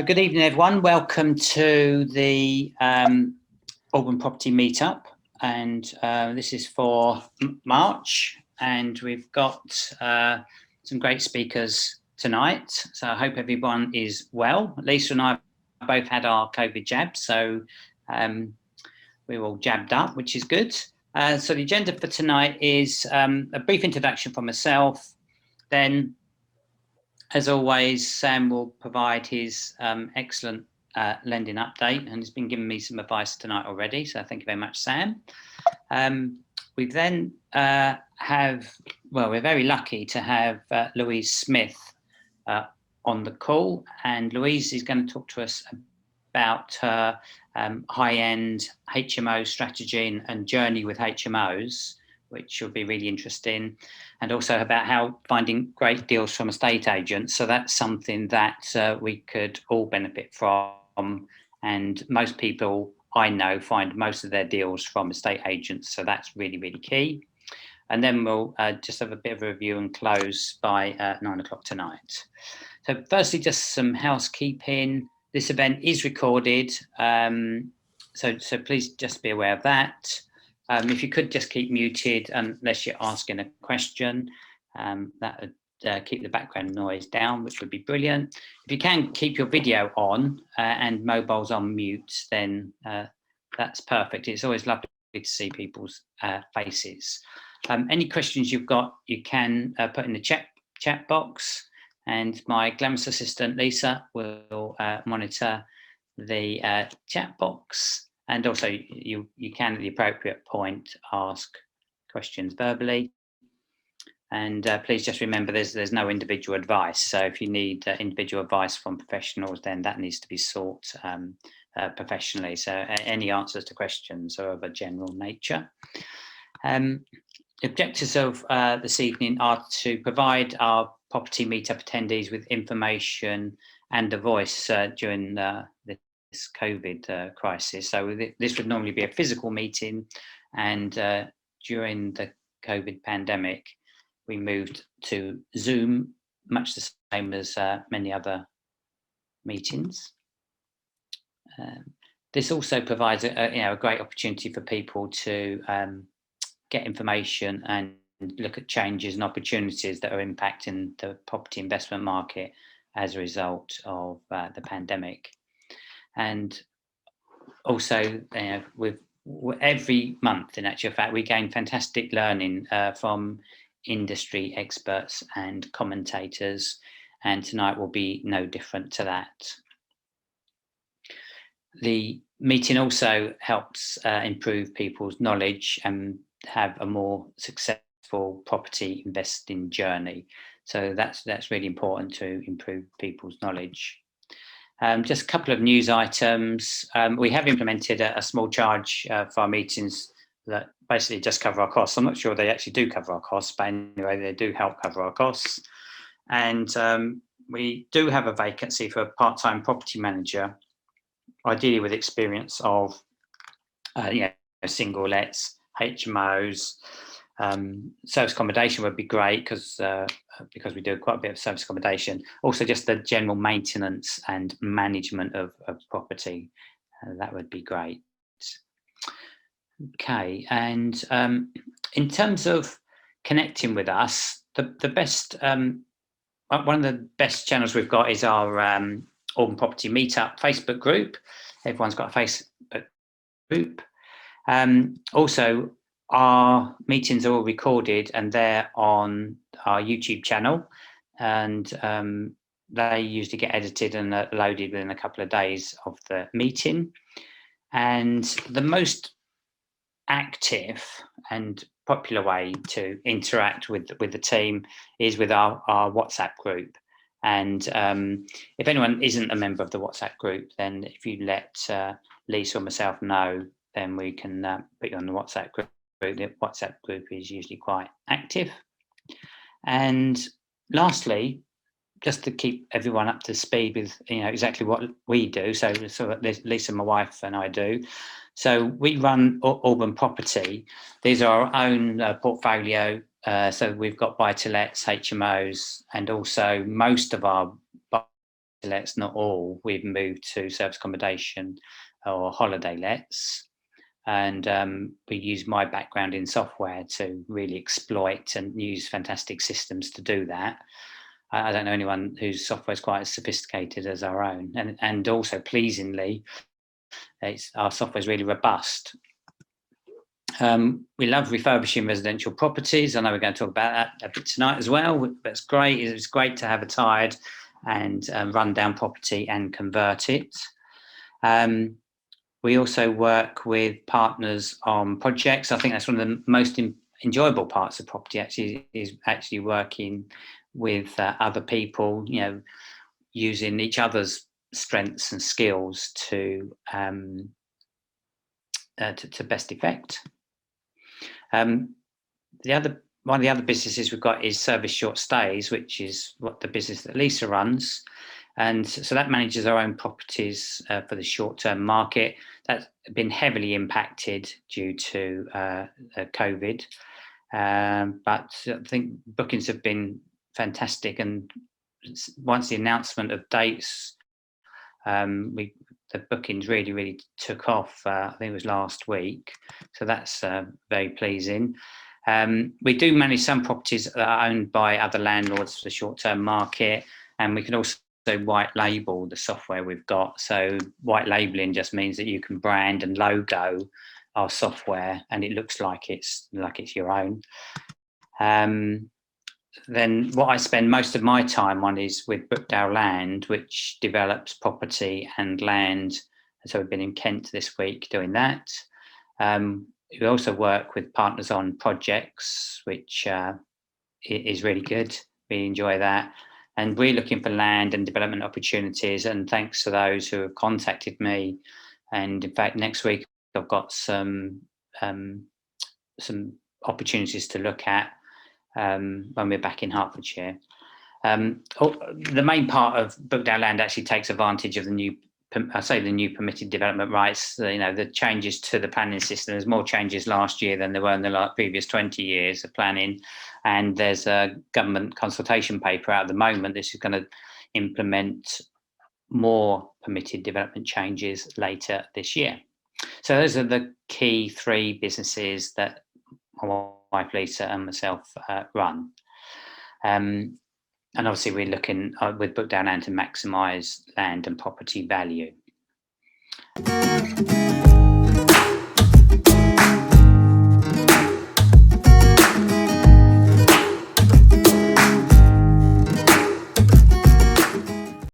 Good evening, everyone. Welcome to the Alban Property Meetup, and this is for March, and we've got some great speakers tonight. So I hope everyone is well. Lisa and I both had our COVID jabs, so we're all jabbed up, which is good. So the agenda for tonight is a brief introduction from myself, then as always, Sam will provide his excellent lending update, and he's been giving me some advice tonight already, so thank you very much, Sam. We then we're very lucky to have Louise Smith on the call, and Louise is going to talk to us about her high-end HMO strategy and journey with HMOs, which will be really interesting, and also about how finding great deals from estate agents. So that's something that we could all benefit from, and most people I know find most of their deals from estate agents, so that's really, really key. And then we'll just have a bit of a review and close by 9 o'clock tonight. So firstly, just some housekeeping. This event is recorded, so please just be aware of that. If you could just keep muted unless you're asking a question, that would keep the background noise down, which would be brilliant. If you can keep your video on and mobiles on mute, then that's perfect. It's always lovely to see people's faces. Any questions you've got, you can put in the chat box, and my glamorous assistant Lisa will monitor the chat box. And also you can at the appropriate point ask questions verbally. And please just remember there's no individual advice. So if you need individual advice from professionals, then that needs to be sought professionally. So any answers to questions are of a general nature. The objectives of this evening are to provide our property meetup attendees with information and a voice during this COVID crisis. So this would normally be a physical meeting, and during the COVID pandemic, we moved to Zoom, much the same as many other meetings. This also provides a great opportunity for people to get information and look at changes and opportunities that are impacting the property investment market as a result of the pandemic. And also, with every month, in actual fact, we gain fantastic learning from industry experts and commentators, and tonight will be no different to that. The meeting also helps improve people's knowledge and have a more successful property investing journey. So that's really important to improve people's knowledge. Just a couple of news items. We have implemented a small charge for our meetings that basically just cover our costs. I'm not sure they actually do cover our costs, but anyway, they do help cover our costs. And we do have a vacancy for a part-time property manager, ideally with experience of single lets, HMOs. Service accommodation would be great because we do quite a bit of service accommodation. Also, just the general maintenance and management of property, that would be great. Okay, and in terms of connecting with us, the best one of the best channels we've got is our Alban Property Meetup Facebook group. Everyone's got a Facebook group. Also, our meetings are all recorded and they're on our YouTube channel, and they usually get edited and loaded within a couple of days of the meeting. And the most active and popular way to interact with the team is with our WhatsApp group. And if anyone isn't a member of the WhatsApp group, then if you let Lisa or myself know, then we can put you on the WhatsApp group. The WhatsApp group is usually quite active. And lastly, just to keep everyone up to speed with exactly what we do, so Lisa, my wife, and I do. So we run Alban Property. These are our own portfolio. So we've got buy-to-lets, HMOs, and also most of our lets, not all, we've moved to service accommodation or holiday lets. And we use my background in software to really exploit and use fantastic systems to do that. I don't know anyone whose software is quite as sophisticated as our own. And also, pleasingly, our software is really robust. We love refurbishing residential properties. I know we're going to talk about that a bit tonight as well, but it's great. It's great to have a tired and run down property and convert it. We also work with partners on projects. I think that's one of the most enjoyable parts of property, actually, is actually working with other people, using each other's strengths and skills to best effect. One of the other businesses we've got is Service Short Stays, which is what the business that Lisa runs. And so that manages our own properties for the short-term market. That's been heavily impacted due to COVID. But I think bookings have been fantastic. And once the announcement of dates, the bookings really took off. I think it was last week. So that's very pleasing. We do manage some properties that are owned by other landlords for the short-term market, and we can also white label the software we've got. So white labeling just means that you can brand and logo our software, and it looks like it's your own. Then what I spend most of my time on is with Brookdale Land, which develops property and land. So we've been in Kent this week doing that. We also work with partners on projects, which is really good. We enjoy that. And we're looking for land and development opportunities. And thanks to those who have contacted me. And in fact, next week, I've got some opportunities to look at when we're back in Hertfordshire. The main part of Brookdale Land actually takes advantage of the new permitted development rights. The changes to the planning system. There's more changes last year than there were in the previous 20 years of planning. And there's a government consultation paper out at the moment. This is going to implement more permitted development changes later this year. So those are the key three businesses that my wife Lisa and myself run. And obviously we're looking with Brookdale Land to maximise land and property value.